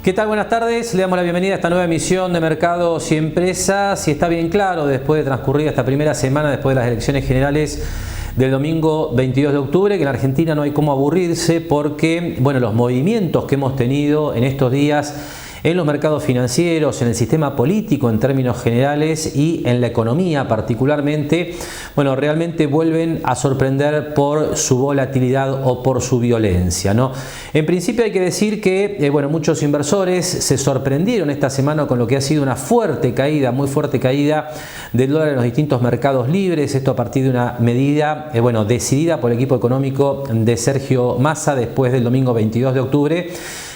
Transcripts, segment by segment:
¿Qué tal? Buenas tardes. Le damos la bienvenida a esta nueva emisión de Mercados y Empresas. Y está bien claro, después de transcurrir esta primera semana, después de las elecciones generales del domingo 22 de octubre, que en Argentina no hay cómo aburrirse porque, bueno, los movimientos que hemos tenido en estos días en los mercados financieros, en el sistema político en términos generales y en la economía particularmente, bueno, realmente vuelven a sorprender por su volatilidad o por su violencia, ¿no? En principio hay que decir que, bueno, muchos inversores se sorprendieron esta semana con lo que ha sido una fuerte caída, muy fuerte caída del dólar en los distintos mercados libres, esto a partir de una medida, bueno, decidida por el equipo económico de Sergio Massa después del domingo 22 de octubre,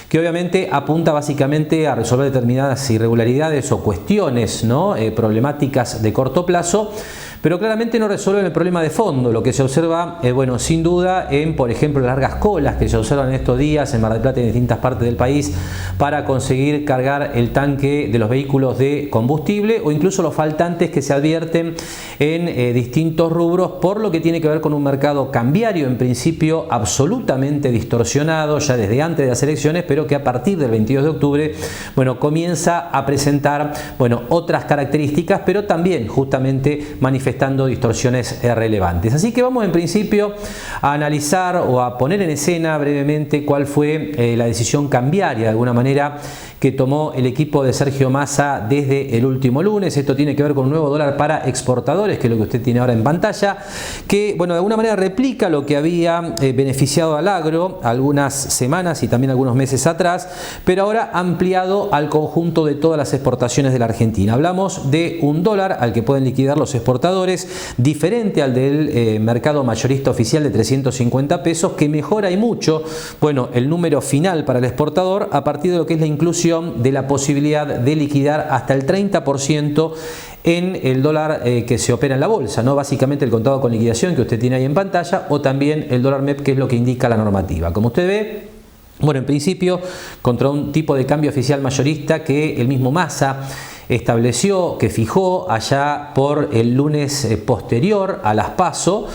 que obviamente apunta básicamente a resolver determinadas irregularidades o cuestiones, ¿no? Problemáticas de corto plazo, pero claramente no resuelven el problema de fondo. Lo que se observa, bueno, sin duda, en, por ejemplo, largas colas que se observan en estos días en Mar del Plata y en distintas partes del país para conseguir cargar el tanque de los vehículos de combustible, o incluso los faltantes que se advierten en distintos rubros, por lo que tiene que ver con un mercado cambiario, en principio absolutamente distorsionado ya desde antes de las elecciones, pero que a partir del 22 de octubre, bueno, comienza a presentar, bueno, otras características, pero también justamente manifestando distorsiones relevantes. Así que vamos en principio a analizar o a poner en escena brevemente cuál fue la decisión cambiaria de alguna manera que tomó el equipo de Sergio Massa desde el último lunes. Esto tiene que ver con un nuevo dólar para exportadores, que es lo que usted tiene ahora en pantalla, que, bueno, de alguna manera replica lo que había beneficiado al agro algunas semanas y también algunos meses atrás, pero ahora ampliado al conjunto de todas las exportaciones de la Argentina. Hablamos de un dólar al que pueden liquidar los exportadores, diferente al del mercado mayorista oficial de 350 pesos, que mejora y mucho, bueno, el número final para el exportador a partir de lo que es la inclusión de la posibilidad de liquidar hasta el 30% en el dólar que se opera en la bolsa, ¿no? Básicamente el contado con liquidación que usted tiene ahí en pantalla, o también el dólar MEP, que es lo que indica la normativa. Como usted ve, bueno, en principio contra un tipo de cambio oficial mayorista que el mismo Massa estableció, que fijó allá por el lunes posterior a las PASO,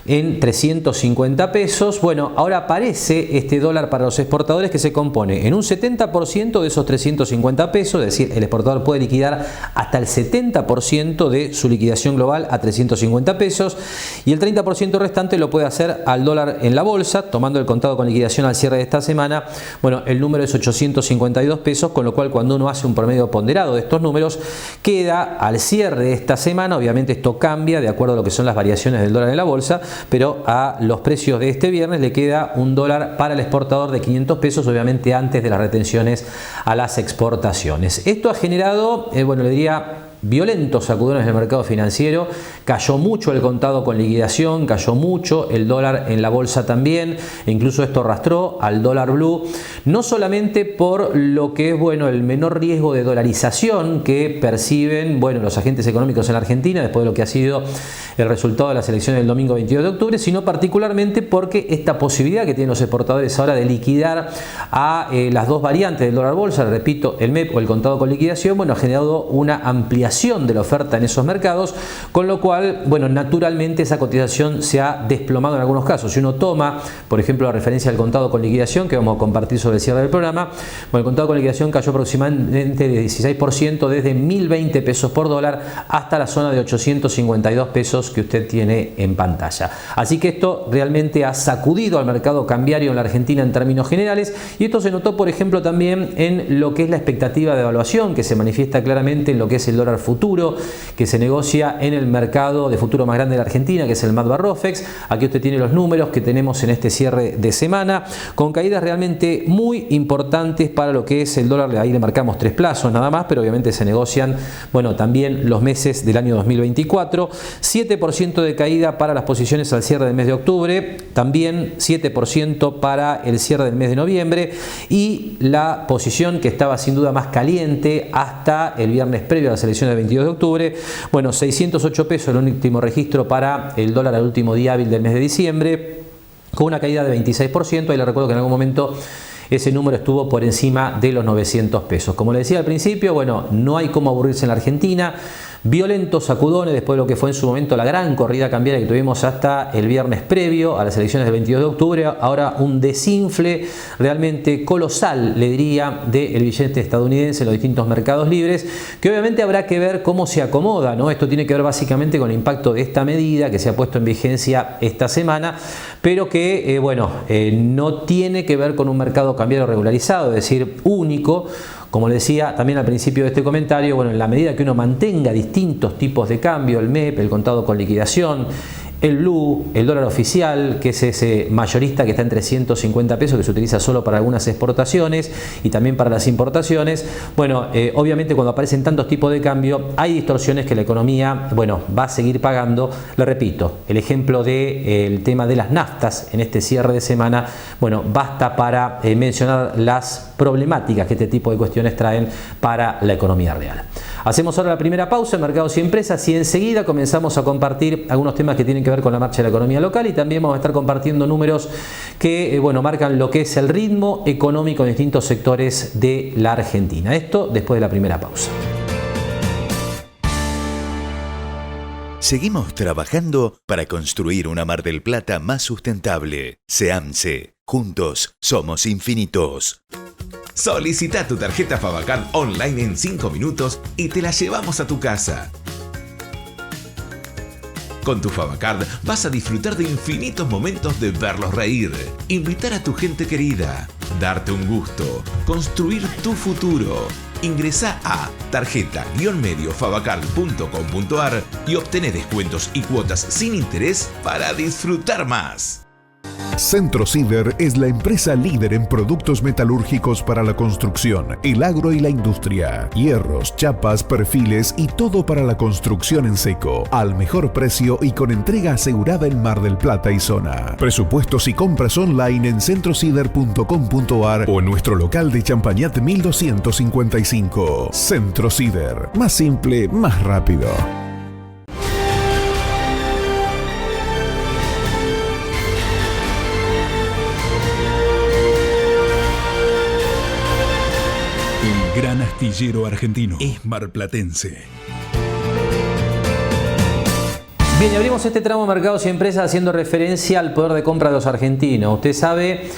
en 350 pesos. Bueno, ahora aparece este dólar para los exportadores que se compone en un 70% de esos 350 pesos, es decir, el exportador puede liquidar hasta el 70% de su liquidación global a 350 pesos, y el 30% restante lo puede hacer al dólar en la bolsa, tomando el contado con liquidación al cierre de esta semana. Bueno, el número es 852 pesos, con lo cual cuando uno hace un promedio ponderado de estos números, queda al cierre de esta semana, obviamente esto cambia de acuerdo a lo que son las variaciones del dólar en la bolsa, pero a los precios de este viernes le queda un dólar para el exportador de 500 pesos, obviamente antes de las retenciones a las exportaciones. Esto ha generado, bueno, le diría, violentos sacudones en el mercado financiero. Cayó mucho el contado con liquidación, cayó mucho el dólar en la bolsa también, e incluso esto arrastró al dólar blue, no solamente por lo que es, bueno, el menor riesgo de dolarización que perciben, bueno, los agentes económicos en la Argentina después de lo que ha sido el resultado de las elecciones del domingo 22 de octubre, sino particularmente porque esta posibilidad que tienen los exportadores ahora de liquidar a las dos variantes del dólar bolsa, repito, el MEP o el contado con liquidación, bueno, ha generado una ampliación de la oferta en esos mercados, con lo cual, bueno, naturalmente esa cotización se ha desplomado en algunos casos. Si uno toma, por ejemplo, la referencia al contado con liquidación, que vamos a compartir sobre el cierre del programa, bueno, el contado con liquidación cayó aproximadamente de 16% desde 1.020 pesos por dólar hasta la zona de 852 pesos que usted tiene en pantalla. Así que esto realmente ha sacudido al mercado cambiario en la Argentina en términos generales, y esto se notó, por ejemplo, también en lo que es la expectativa de evaluación, que se manifiesta claramente en lo que es el dólar futuro que se negocia en el mercado de futuro más grande de la Argentina, que es el MATBA-ROFEX. Aquí usted tiene los números que tenemos en este cierre de semana, con caídas realmente muy importantes para lo que es el dólar. Ahí le marcamos 3 plazos nada más, pero obviamente se negocian, bueno, también los meses del año 2024. 7% de caída para las posiciones al cierre del mes de octubre, también 7% para el cierre del mes de noviembre, y la posición que estaba sin duda más caliente hasta el viernes previo a las elecciones del 22 de octubre, bueno, 608 pesos el último registro para el dólar al último día hábil del mes de diciembre, con una caída de 26%. Y le recuerdo que en algún momento ese número estuvo por encima de los 900 pesos. Como le decía al principio, bueno, no hay cómo aburrirse en la Argentina. violentos sacudones después de lo que fue en su momento la gran corrida cambiaria que tuvimos hasta el viernes previo a las elecciones del 22 de octubre, ahora un desinfle realmente colosal, le diría, del billete estadounidense en los distintos mercados libres, que obviamente habrá que ver cómo se acomoda, ¿no? Esto tiene que ver básicamente con el impacto de esta medida que se ha puesto en vigencia esta semana, pero que no tiene que ver con un mercado cambiario regularizado, es decir, único. Como le decía también al principio de este comentario, en la medida que uno mantenga distintos tipos de cambio, el MEP, el contado con liquidación, el blue, el dólar oficial, que es ese mayorista que está en 350 pesos, que se utiliza solo para algunas exportaciones y también para las importaciones. Obviamente cuando aparecen tantos tipos de cambio hay distorsiones que la economía va a seguir pagando. Le repito, el ejemplo del tema de las naftas en este cierre de semana, basta para mencionar las problemáticas que este tipo de cuestiones traen para la economía real. Hacemos ahora la primera pausa en Mercados y Empresas y enseguida comenzamos a compartir algunos temas que tienen que ver con la marcha de la economía local y también vamos a estar compartiendo números que marcan lo que es el ritmo económico en distintos sectores de la Argentina. Esto después de la primera pausa. Seguimos trabajando para construir una Mar del Plata más sustentable. SEAMSE. Juntos somos infinitos. Solicita tu tarjeta Favacard online en 5 minutos y te la llevamos a tu casa. Con tu Favacard vas a disfrutar de infinitos momentos de verlos reír, invitar a tu gente querida, darte un gusto, construir tu futuro. Ingresá a tarjeta-mediofavacard.com.ar y obtené descuentos y cuotas sin interés para disfrutar más. Centro Cider es la empresa líder en productos metalúrgicos para la construcción, el agro y la industria. Hierros, chapas, perfiles y todo para la construcción en seco. Al mejor precio y con entrega asegurada en Mar del Plata y zona. Presupuestos y compras online en centrocider.com.ar o en nuestro local de Champañat 1255. Centro Cider. Más simple, más rápido. Gran astillero argentino es marplatense. Bien, y abrimos este tramo de Mercados y Empresas haciendo referencia al poder de compra de los argentinos. Usted sabe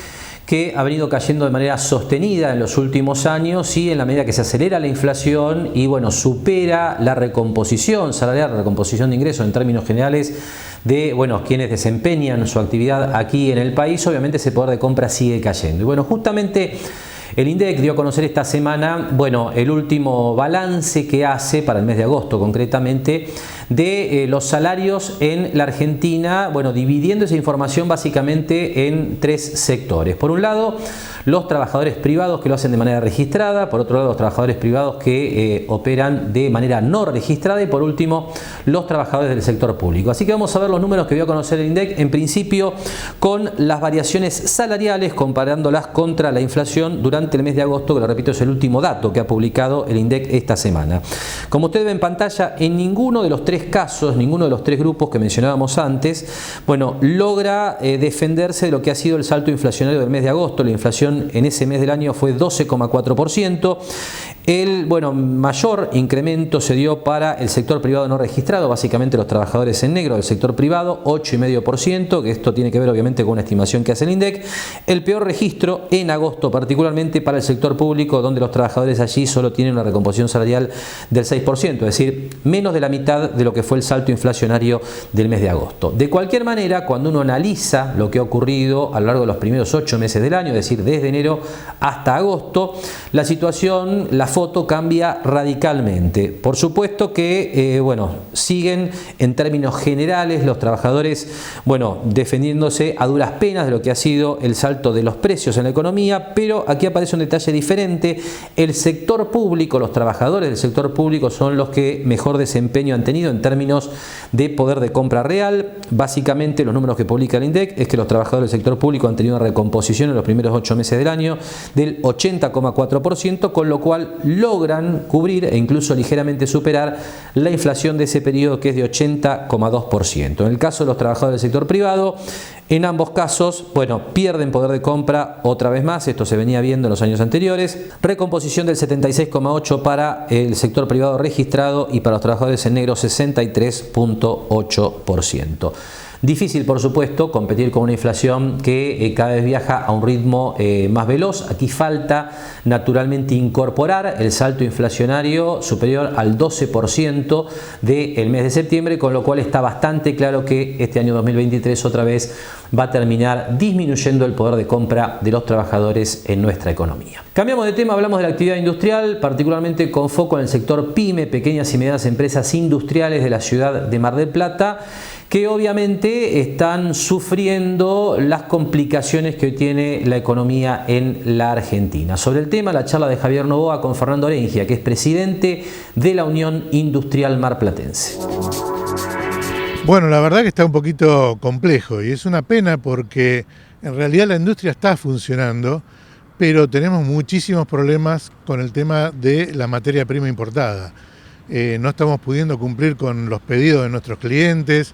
que ha venido cayendo de manera sostenida en los últimos años y en la medida que se acelera la inflación y supera la recomposición salarial, la recomposición de ingresos en términos generales de quienes desempeñan su actividad aquí en el país, obviamente ese poder de compra sigue cayendo. Y justamente el INDEC dio a conocer esta semana, el último balance que hace para el mes de agosto concretamente de los salarios en la Argentina, dividiendo esa información básicamente en tres sectores. Por un lado, los trabajadores privados que lo hacen de manera registrada, por otro lado los trabajadores privados que operan de manera no registrada y por último los trabajadores del sector público. Así que vamos a ver los números que dio a conocer el INDEC, en principio con las variaciones salariales comparándolas contra la inflación durante el mes de agosto, que lo repito es el último dato que ha publicado el INDEC esta semana. Como usted ve en pantalla, en ninguno de los tres casos, ninguno de los tres grupos que mencionábamos antes, logra defenderse de lo que ha sido el salto inflacionario del mes de agosto. La inflación en ese mes del año fue 12,4%. El mayor incremento se dio para el sector privado no registrado, básicamente los trabajadores en negro del sector privado, 8,5%, que esto tiene que ver obviamente con una estimación que hace el INDEC. El peor registro en agosto, particularmente para el sector público, donde los trabajadores allí solo tienen una recomposición salarial del 6%, es decir, menos de la mitad de lo que fue el salto inflacionario del mes de agosto. De cualquier manera, cuando uno analiza lo que ha ocurrido a lo largo de los primeros 8 meses del año, es decir, desde enero hasta agosto, la situación, la foto cambia radicalmente. Por supuesto que, siguen en términos generales los trabajadores, defendiéndose a duras penas de lo que ha sido el salto de los precios en la economía, pero aquí aparece un detalle diferente. El sector público, los trabajadores del sector público son los que mejor desempeño han tenido en términos de poder de compra real. Básicamente los números que publica el INDEC es que los trabajadores del sector público han tenido una recomposición en los primeros 8 meses del año del 80,4%, con lo cual logran cubrir e incluso ligeramente superar la inflación de ese periodo, que es de 80,2%. En el caso de los trabajadores del sector privado, en ambos casos, pierden poder de compra otra vez más, esto se venía viendo en los años anteriores, recomposición del 76,8% para el sector privado registrado y para los trabajadores en negro 63,8%. Difícil, por supuesto, competir con una inflación que cada vez viaja a un ritmo más veloz. Aquí falta naturalmente incorporar el salto inflacionario superior al 12% del mes de septiembre, con lo cual está bastante claro que este año 2023 otra vez va a terminar disminuyendo el poder de compra de los trabajadores en nuestra economía. Cambiamos de tema, hablamos de la actividad industrial, particularmente con foco en el sector PYME, pequeñas y medianas empresas industriales de la ciudad de Mar del Plata, que obviamente están sufriendo las complicaciones que hoy tiene la economía en la Argentina. Sobre el tema, la charla de Javier Novoa con Fernando Orengia, que es presidente de la Unión Industrial Marplatense. Bueno, la verdad que está un poquito complejo y es una pena porque en realidad la industria está funcionando, pero tenemos muchísimos problemas con el tema de la materia prima importada. No estamos pudiendo cumplir con los pedidos de nuestros clientes.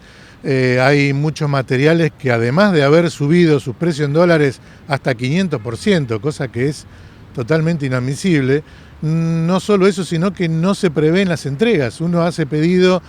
Hay muchos materiales que, además de haber subido sus precios en dólares hasta 500%, cosa que es totalmente inadmisible, no solo eso, sino que no se prevén las entregas. Uno hace pedido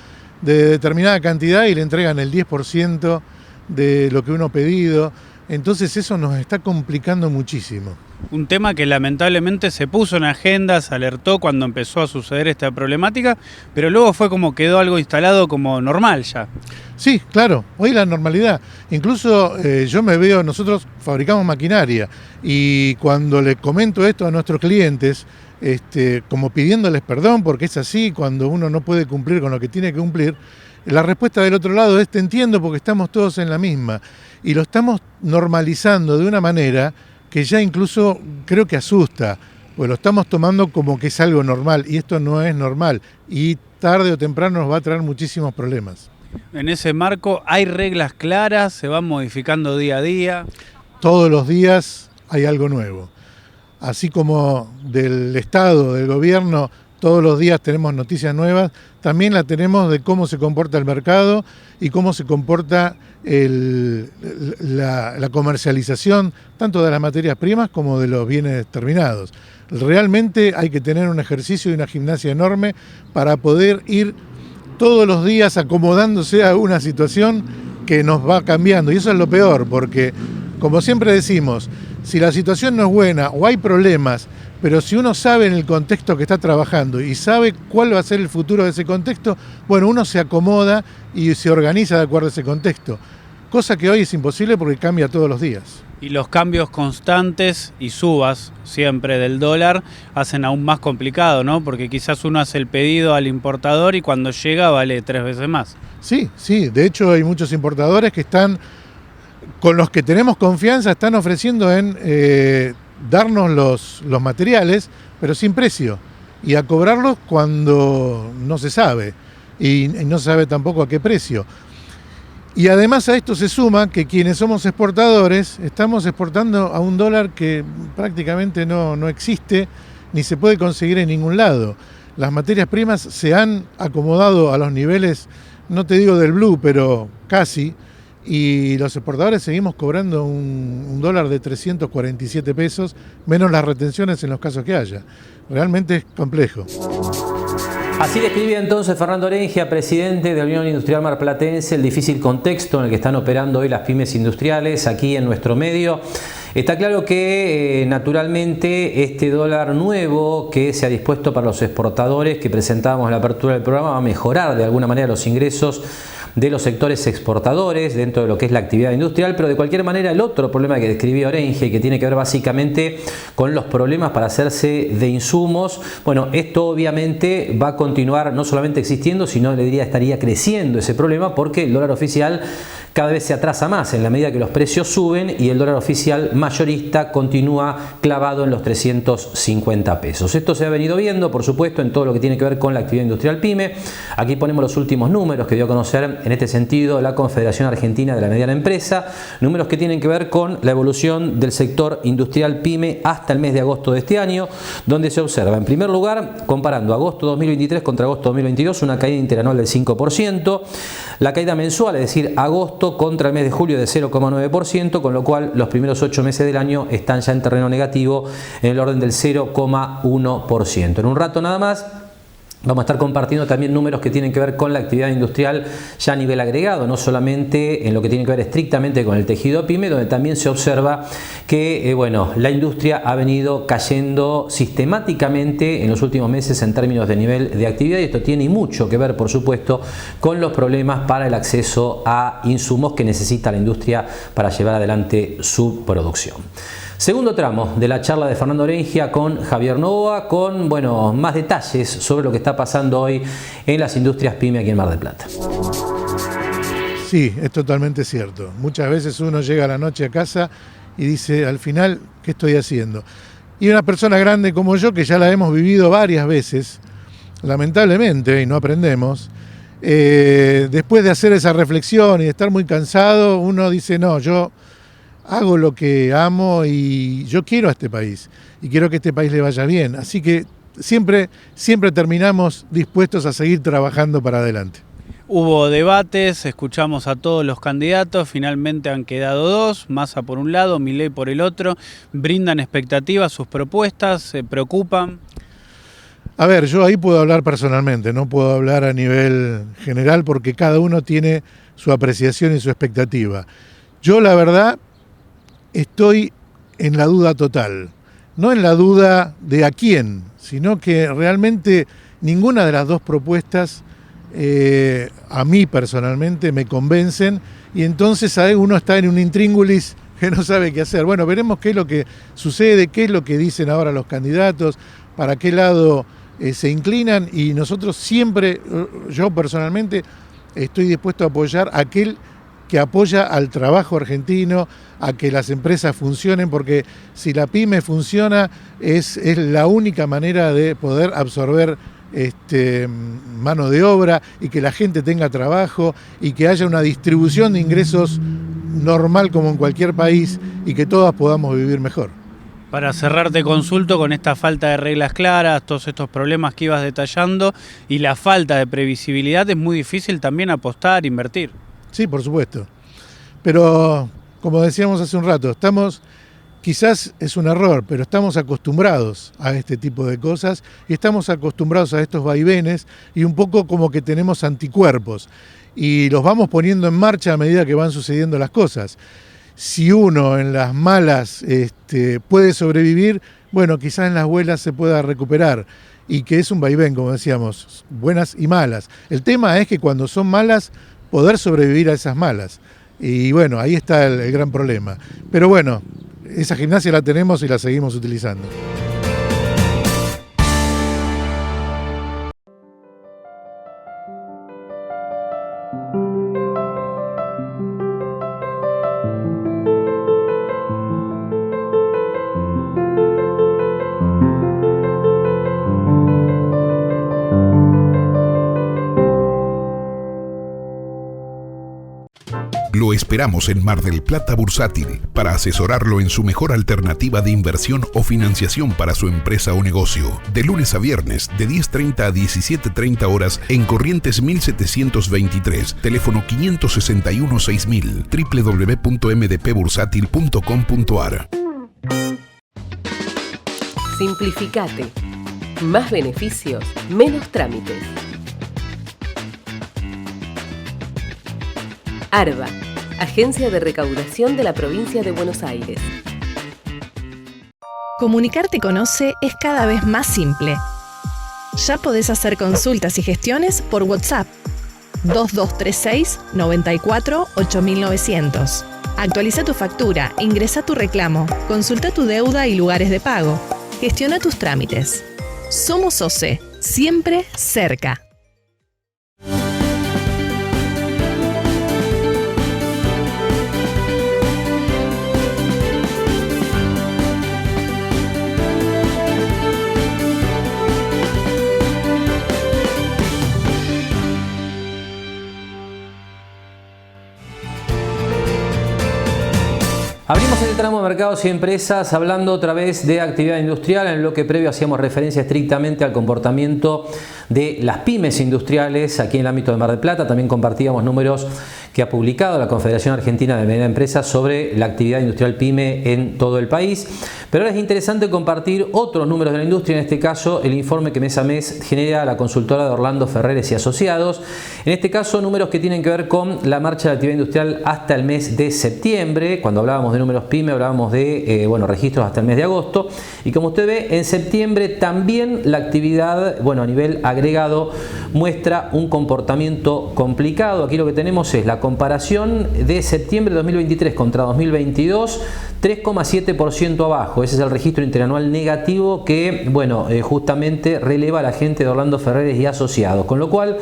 de determinada cantidad y le entregan el 10% de lo que uno ha pedido. Entonces eso nos está complicando muchísimo. Un tema que lamentablemente se puso en agenda, se alertó cuando empezó a suceder esta problemática, pero luego fue como quedó algo instalado como normal ya. Sí, claro, hoy la normalidad. Incluso yo me veo, nosotros fabricamos maquinaria y cuando le comento esto a nuestros clientes, como pidiéndoles perdón porque es así, cuando uno no puede cumplir con lo que tiene que cumplir, la respuesta del otro lado es: te entiendo porque estamos todos en la misma. Y lo estamos normalizando de una manera que ya incluso creo que asusta, pues lo estamos tomando como que es algo normal y esto no es normal y tarde o temprano nos va a traer muchísimos problemas. En ese marco hay reglas claras, se van modificando día a día. Todos los días hay algo nuevo. Así como del Estado, del gobierno, todos los días tenemos noticias nuevas, también la tenemos de cómo se comporta el mercado y cómo se comporta la comercialización tanto de las materias primas como de los bienes terminados. Realmente hay que tener un ejercicio y una gimnasia enorme para poder ir todos los días acomodándose a una situación que nos va cambiando. Y eso es lo peor, porque, como siempre decimos, si la situación no es buena o hay problemas, pero si uno sabe en el contexto que está trabajando y sabe cuál va a ser el futuro de ese contexto, bueno, uno se acomoda y se organiza de acuerdo a ese contexto. Cosa que hoy es imposible porque cambia todos los días. Y los cambios constantes y subas siempre del dólar hacen aún más complicado, ¿no? Porque quizás uno hace el pedido al importador y cuando llega vale 3 veces más. Sí, de hecho hay muchos importadores que están, con los que tenemos confianza, están ofreciendo en darnos los materiales, pero sin precio, y a cobrarlos cuando no se sabe, y no se sabe tampoco a qué precio. Y además a esto se suma que quienes somos exportadores estamos exportando a un dólar que prácticamente no existe ni se puede conseguir en ningún lado. Las materias primas se han acomodado a los niveles, no te digo del blue, pero casi, y los exportadores seguimos cobrando un dólar de 347 pesos, menos las retenciones en los casos que haya. Realmente es complejo. Así describía entonces Fernando Orengia, presidente de la Unión Industrial Marplatense, el difícil contexto en el que están operando hoy las pymes industriales aquí en nuestro medio. Está claro que naturalmente este dólar nuevo que se ha dispuesto para los exportadores, que presentábamos en la apertura del programa, va a mejorar de alguna manera los ingresos de los sectores exportadores dentro de lo que es la actividad industrial, pero de cualquier manera el otro problema que describía Orengia y que tiene que ver básicamente con los problemas para hacerse de insumos, bueno, esto obviamente va a continuar no solamente existiendo, sino le diría estaría creciendo ese problema porque el dólar oficial cada vez se atrasa más en la medida que los precios suben y el dólar oficial mayorista continúa clavado en los 350 pesos. Esto se ha venido viendo, por supuesto, en todo lo que tiene que ver con la actividad industrial PYME. Aquí ponemos los últimos números que dio a conocer en este sentido la Confederación Argentina de la Mediana Empresa, números que tienen que ver con la evolución del sector industrial PYME hasta el mes de agosto de este año, donde se observa, en primer lugar, comparando agosto 2023 contra agosto 2022, una caída interanual del 5%, la caída mensual, es decir, agosto contra el mes de julio, de 0,9%, con lo cual los primeros 8 meses del año están ya en terreno negativo en el orden del 0,1%. En un rato nada más vamos a estar compartiendo también números que tienen que ver con la actividad industrial ya a nivel agregado, no solamente en lo que tiene que ver estrictamente con el tejido PYME, donde también se observa que la industria ha venido cayendo sistemáticamente en los últimos meses en términos de nivel de actividad, y esto tiene mucho que ver, por supuesto, con los problemas para el acceso a insumos que necesita la industria para llevar adelante su producción. Segundo tramo de la charla de Fernando Orengia con Javier Novoa, con más detalles sobre lo que está pasando hoy en las industrias PYME aquí en Mar del Plata. Sí, es totalmente cierto. Muchas veces uno llega a la noche a casa y dice, al final, ¿qué estoy haciendo? Y una persona grande como yo, que ya la hemos vivido varias veces, lamentablemente, y no aprendemos, después de hacer esa reflexión y de estar muy cansado, uno dice, no, yo hago lo que amo y yo quiero a este país y quiero que este país le vaya bien. Así que siempre terminamos dispuestos a seguir trabajando para adelante. Hubo debates, escuchamos a todos los candidatos, finalmente han quedado dos, Massa por un lado, Milei por el otro. ¿Brindan expectativas sus propuestas? ¿Se preocupan? A ver, yo ahí puedo hablar personalmente, no puedo hablar a nivel general porque cada uno tiene su apreciación y su expectativa. Yo, la verdad, estoy en la duda total, no en la duda de a quién, sino que realmente ninguna de las dos propuestas a mí personalmente me convencen, y entonces uno está en un intríngulis que no sabe qué hacer. Bueno, veremos qué es lo que sucede, qué es lo que dicen ahora los candidatos, para qué lado se inclinan, y nosotros siempre, yo personalmente, estoy dispuesto a apoyar a aquel que apoya al trabajo argentino, a que las empresas funcionen, porque si la PYME funciona es la única manera de poder absorber mano de obra y que la gente tenga trabajo y que haya una distribución de ingresos normal como en cualquier país y que todas podamos vivir mejor. Para cerrar, te consulto con esta falta de reglas claras, todos estos problemas que ibas detallando y la falta de previsibilidad, es muy difícil también apostar, invertir. Sí, por supuesto. Pero, como decíamos hace un rato, quizás es un error, pero estamos acostumbrados a este tipo de cosas y estamos acostumbrados a estos vaivenes y un poco como que tenemos anticuerpos y los vamos poniendo en marcha a medida que van sucediendo las cosas. Si uno en las malas puede sobrevivir, bueno, quizás en las buenas se pueda recuperar, y que es un vaivén, como decíamos, buenas y malas. El tema es que cuando son malas, poder sobrevivir a esas malas. Y bueno, ahí está el gran problema. Pero bueno, esa gimnasia la tenemos y la seguimos utilizando. Lo esperamos en Mar del Plata Bursátil para asesorarlo en su mejor alternativa de inversión o financiación para su empresa o negocio. De lunes a viernes, de 10:30 a 17:30 horas en Corrientes 1723, teléfono 561-6000, www.mdpbursátil.com.ar. Simplificate. Más beneficios, menos trámites. ARBA, Agencia de Recaudación de la Provincia de Buenos Aires. Comunicarte con OCE es cada vez más simple. Ya podés hacer consultas y gestiones por WhatsApp 2236 94 8900. Actualiza tu factura, ingresa tu reclamo, consulta tu deuda y lugares de pago. Gestiona tus trámites. Somos OCE, siempre cerca. Abrimos el tramo de mercados y empresas hablando otra vez de actividad industrial. En el bloque previo hacíamos referencia estrictamente al comportamiento de las pymes industriales aquí en el ámbito de Mar del Plata. También compartíamos números que ha publicado la Confederación Argentina de Medianas Empresas sobre la actividad industrial pyme en todo el país. Pero ahora es interesante compartir otros números de la industria, en este caso el informe que mes a mes genera la consultora de Orlando Ferreres y Asociados. En este caso números que tienen que ver con la marcha de la actividad industrial hasta el mes de septiembre. Cuando hablábamos de números pyme hablábamos de registros hasta el mes de agosto. Y como usted ve, en septiembre también la actividad, a nivel agregado, muestra un comportamiento complicado. Aquí lo que tenemos es la comparación de septiembre de 2023 contra 2022, 3,7% abajo. Ese es el registro interanual negativo que, justamente releva a la gente de Orlando Ferreres y Asociados. Con lo cual,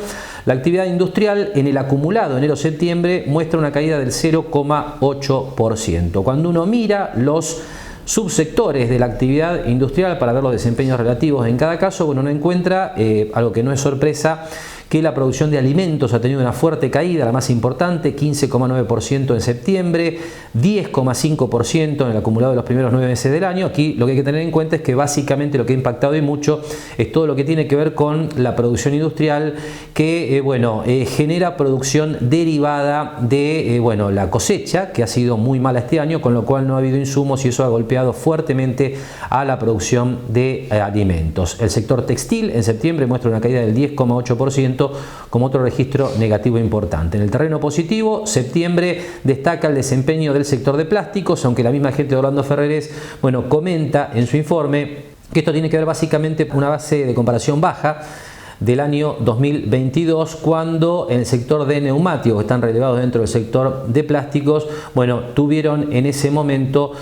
la actividad industrial en el acumulado enero-septiembre muestra una caída del 0,8%. Cuando uno mira los subsectores de la actividad industrial para ver los desempeños relativos en cada caso, uno encuentra algo que no es sorpresa, que la producción de alimentos ha tenido una fuerte caída, la más importante, 15,9% en septiembre, 10,5% en el acumulado de los primeros 9 meses del año. Aquí lo que hay que tener en cuenta es que básicamente lo que ha impactado y mucho es todo lo que tiene que ver con la producción industrial que genera producción derivada de la cosecha, que ha sido muy mala este año, con lo cual no ha habido insumos y eso ha golpeado fuertemente a la producción de alimentos. El sector textil en septiembre muestra una caída del 10,8%, como otro registro negativo importante. En el terreno positivo, septiembre destaca el desempeño del sector de plásticos, aunque la misma gente de Orlando Ferreres comenta en su informe que esto tiene que ver básicamente con una base de comparación baja del año 2022, cuando en el sector de neumáticos, que están relevados dentro del sector de plásticos, tuvieron en ese momento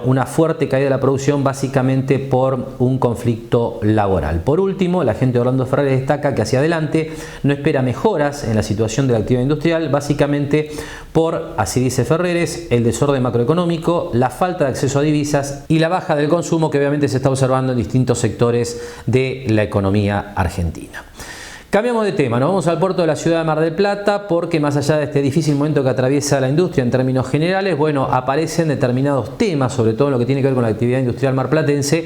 una fuerte caída de la producción, básicamente por un conflicto laboral. Por último, la gente de Orlando Ferreres destaca que hacia adelante no espera mejoras en la situación de la actividad industrial, básicamente por, así dice Ferreres, el desorden macroeconómico, la falta de acceso a divisas y la baja del consumo que obviamente se está observando en distintos sectores de la economía argentina. Cambiamos de tema, nos vamos al puerto de la ciudad de Mar del Plata, porque más allá de este difícil momento que atraviesa la industria en términos generales, aparecen determinados temas, sobre todo en lo que tiene que ver con la actividad industrial marplatense,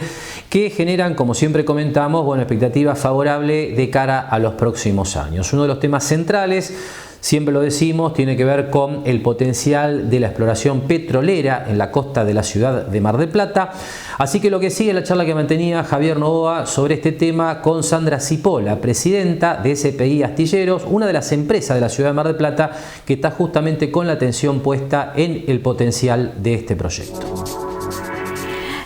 que generan, como siempre comentamos, expectativas favorables de cara a los próximos años. Uno de los temas centrales, siempre lo decimos, tiene que ver con el potencial de la exploración petrolera en la costa de la ciudad de Mar del Plata. Así que lo que sigue es la charla que mantenía Javier Novoa sobre este tema con Sandra Cipolla, presidenta de SPI Astilleros, una de las empresas de la ciudad de Mar del Plata que está justamente con la atención puesta en el potencial de este proyecto.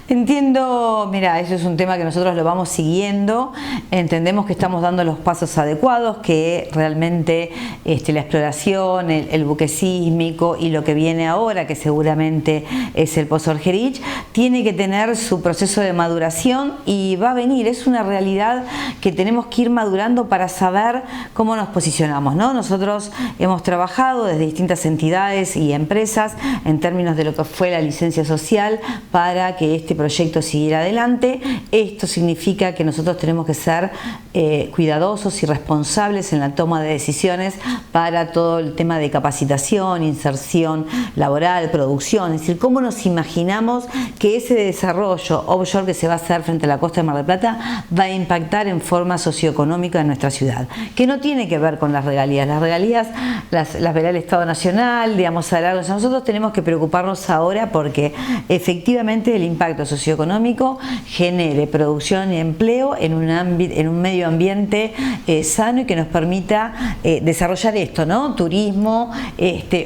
Entiendo, mira, eso es un tema que nosotros lo vamos siguiendo, entendemos que estamos dando los pasos adecuados, que realmente la exploración, el buque sísmico y lo que viene ahora, que seguramente es el Pozo Orgerich, tiene que tener su proceso de maduración y va a venir, es una realidad que tenemos que ir madurando para saber cómo nos posicionamos, ¿no? Nosotros hemos trabajado desde distintas entidades y empresas en términos de lo que fue la licencia social para que este proyecto siguiera adelante. Esto significa que nosotros tenemos que ser cuidadosos y responsables en la toma de decisiones para todo el tema de capacitación, inserción laboral, producción, es decir, cómo nos imaginamos que ese desarrollo offshore que se va a hacer frente a la costa de Mar del Plata va a impactar en forma socioeconómica en nuestra ciudad, que no tiene que ver con las regalías. Las regalías las verá el Estado Nacional, digamos, a largo. Nosotros tenemos que preocuparnos ahora porque efectivamente el impacto socioeconómico genere producción y empleo en un medio ambiente sano y que nos permita desarrollar esto, ¿no? Turismo,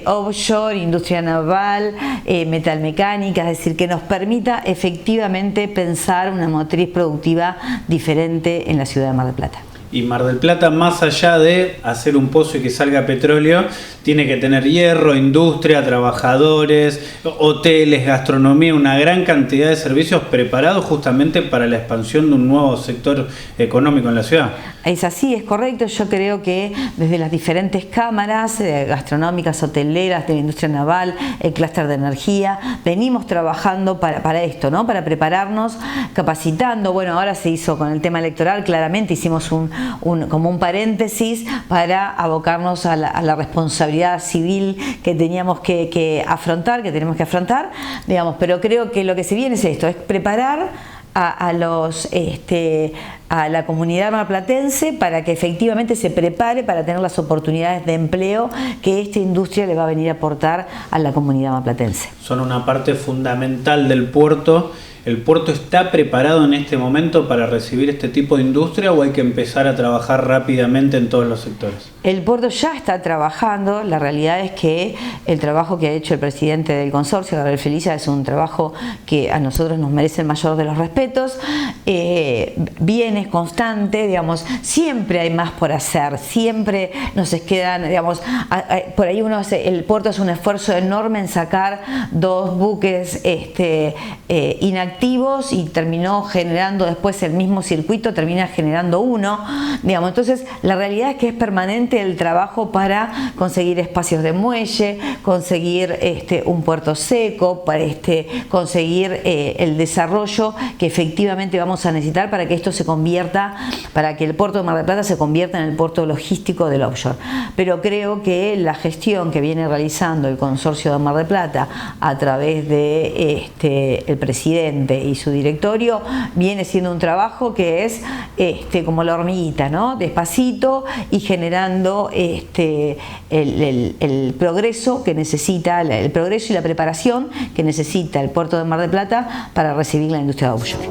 offshore, industria naval, metalmecánica, es decir, que nos permita efectivamente pensar una matriz productiva diferente en la ciudad de Mar del Plata. Y Mar del Plata, más allá de hacer un pozo y que salga petróleo, tiene que tener hierro, industria, trabajadores, hoteles, gastronomía, una gran cantidad de servicios preparados justamente para la expansión de un nuevo sector económico en la ciudad. Es así, es correcto. Yo creo que desde las diferentes cámaras gastronómicas, hoteleras, de la industria naval, el clúster de energía, venimos trabajando para esto, ¿no? Para prepararnos, capacitando. Bueno, ahora se hizo con el tema electoral, claramente hicimos como un paréntesis para abocarnos a la responsabilidad responsabilidad civil que teníamos que afrontar, digamos, pero creo que lo que se viene es esto, es preparar a la comunidad marplatense para que efectivamente se prepare para tener las oportunidades de empleo que esta industria le va a venir a aportar a la comunidad marplatense. Son una parte fundamental del puerto. ¿El puerto está preparado en este momento para recibir este tipo de industria o hay que empezar a trabajar rápidamente en todos los sectores? El puerto ya está trabajando. La realidad es que el trabajo que ha hecho el presidente del consorcio, Gabriel Felicia, es un trabajo que a nosotros nos merece el mayor de los respetos. Bien, es constante, digamos, siempre hay más por hacer, siempre nos quedan, digamos, por ahí el puerto hace un esfuerzo enorme en sacar 2 buques inactivos y terminó generando después el mismo circuito, termina generando 1, digamos. Entonces la realidad es que es permanente el trabajo para conseguir espacios de muelle, conseguir un puerto seco, para conseguir el desarrollo que efectivamente vamos a necesitar para que esto se convierta, para que el puerto de Mar del Plata se convierta en el puerto logístico del offshore. Pero creo que la gestión que viene realizando el consorcio de Mar del Plata a través de el presidente y su directorio viene siendo un trabajo que es como la hormiguita, ¿no? Despacito y generando el progreso que necesita, el progreso y la preparación que necesita el puerto de Mar del Plata para recibir la industria offshore.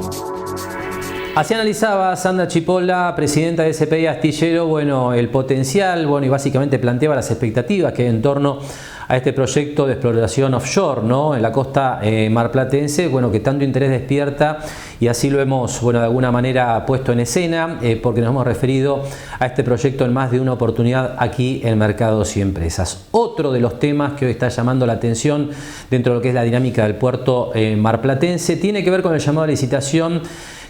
Así analizaba Sandra Chipola, presidenta de SPI Astillero, bueno, el potencial, bueno, y básicamente planteaba las expectativas que hay en torno a este proyecto de exploración offshore, ¿no? En la costa marplatense, bueno, que tanto interés despierta, y así lo hemos, bueno, de alguna manera puesto en escena, porque nos hemos referido a este proyecto en más de una oportunidad aquí en Mercados y Empresas. Otro de los temas que hoy está llamando la atención dentro de lo que es la dinámica del puerto marplatense tiene que ver con el llamado a licitación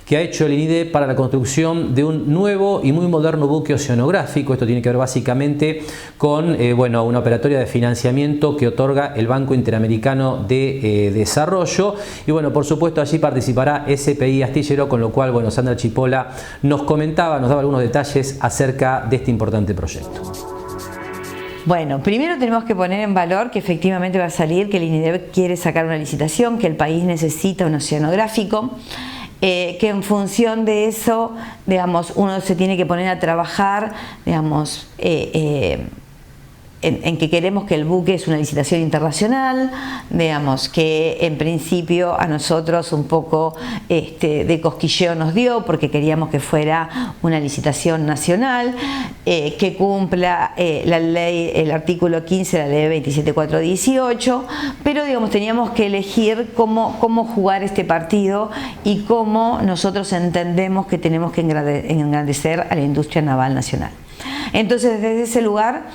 que ha hecho el INIDE para la construcción de un nuevo y muy moderno buque oceanográfico. Esto tiene que ver básicamente con bueno, una operatoria de financiamiento que otorga el Banco Interamericano de Desarrollo. Y bueno, por supuesto allí participará SPI Astillero, con lo cual, bueno, Sandra Chipola nos comentaba, nos daba algunos detalles acerca de este importante proyecto. Bueno, primero tenemos que poner en valor que efectivamente va a salir, que el INIDE quiere sacar una licitación, que el país necesita un oceanográfico. Que en función de eso, digamos, uno se tiene que poner a trabajar, digamos, en que queremos que el buque es una licitación internacional, digamos, que en principio a nosotros un poco de cosquilleo nos dio porque queríamos que fuera una licitación nacional, que cumpla la ley, el artículo 15 de la ley 27418, pero digamos teníamos que elegir cómo jugar este partido y cómo nosotros entendemos que tenemos que engrandecer a la industria naval nacional. Entonces, desde ese lugar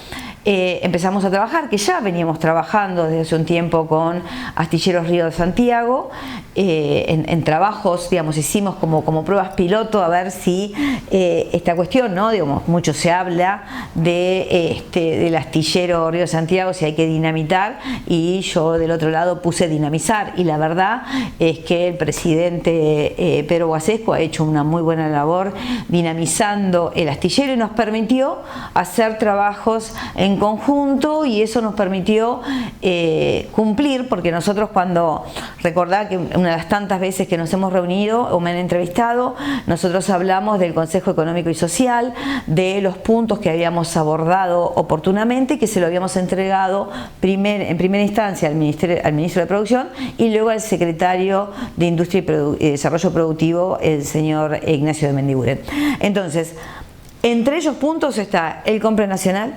empezamos a trabajar, que ya veníamos trabajando desde hace un tiempo con Astilleros Río de Santiago, en trabajos, digamos, hicimos como pruebas piloto a ver si esta cuestión, ¿no? Digamos, mucho se habla del astillero Río de Santiago, si hay que dinamitar, y yo del otro lado puse dinamizar, y la verdad es que el presidente Pedro Guasesco ha hecho una muy buena labor dinamizando el astillero y nos permitió hacer trabajos en conjunto, y eso nos permitió cumplir, porque nosotros recordá que una de las tantas veces que nos hemos reunido o me han entrevistado, nosotros hablamos del Consejo Económico y Social, de los puntos que habíamos abordado oportunamente, que se lo habíamos entregado en primera instancia al ministro de Producción y luego al secretario de Industria y Desarrollo Productivo, el señor Ignacio de Mendiguren. Entonces, entre ellos puntos está el compra nacional,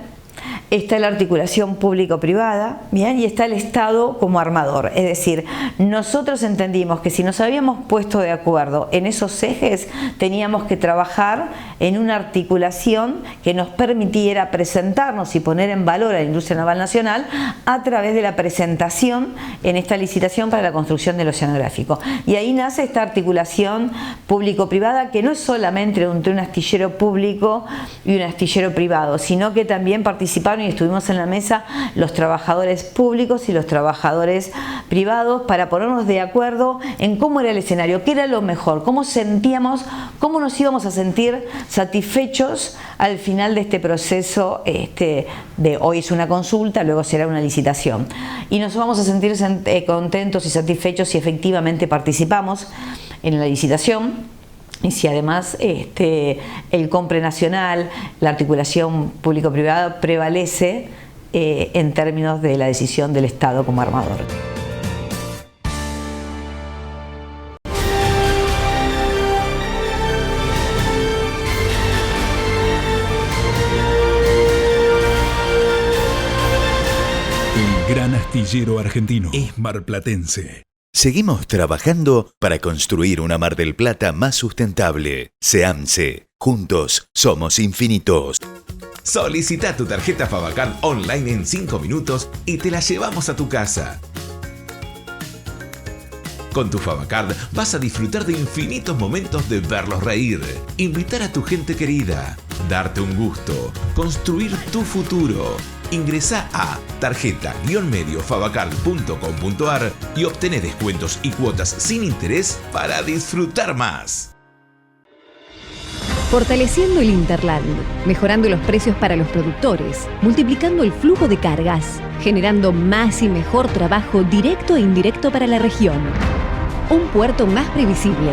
está la articulación público-privada, ¿bien? Y está el Estado como armador. Es decir, nosotros entendimos que si nos habíamos puesto de acuerdo en esos ejes, teníamos que trabajar en una articulación que nos permitiera presentarnos y poner en valor a la industria naval nacional a través de la presentación en esta licitación para la construcción del oceanográfico. Y ahí nace esta articulación público-privada, que no es solamente entre un astillero público y un astillero privado, sino que también participaron sentaron y estuvimos en la mesa los trabajadores públicos y los trabajadores privados para ponernos de acuerdo en cómo era el escenario, qué era lo mejor, cómo sentíamos, cómo nos íbamos a sentir satisfechos al final de este proceso de hoy es una consulta, luego será una licitación. Y nos vamos a sentir contentos y satisfechos si efectivamente participamos en la licitación y si además el compre nacional, la articulación público-privada prevalece en términos de la decisión del Estado como armador. El gran astillero argentino es marplatense. Seguimos trabajando para construir una Mar del Plata más sustentable. SEAMSE. Juntos somos infinitos. Solicita tu tarjeta Favacard online en 5 minutos y te la llevamos a tu casa. Con tu Favacard vas a disfrutar de infinitos momentos de verlos reír, invitar a tu gente querida, darte un gusto, construir tu futuro. Ingresá a tarjeta-mediofavacard.com.ar y obtené descuentos y cuotas sin interés para disfrutar más. Fortaleciendo el Interland, mejorando los precios para los productores, multiplicando el flujo de cargas, generando más y mejor trabajo directo e indirecto para la región. Un puerto más previsible,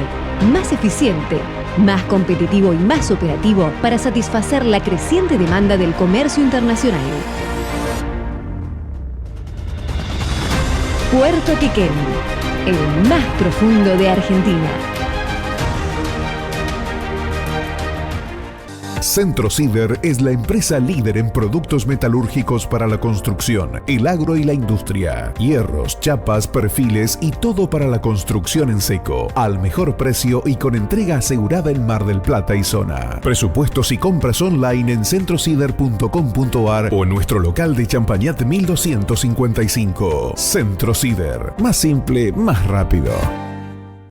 más eficiente, más competitivo y más operativo para satisfacer la creciente demanda del comercio internacional. Puerto Quequén, el más profundo de Argentina. Centro Cider es la empresa líder en productos metalúrgicos para la construcción, el agro y la industria. Hierros, chapas, perfiles y todo para la construcción en seco. Al mejor precio y con entrega asegurada en Mar del Plata y zona. Presupuestos y compras online en centrocider.com.ar o en nuestro local de Champañat 1255. Centro Cider. Más simple, más rápido.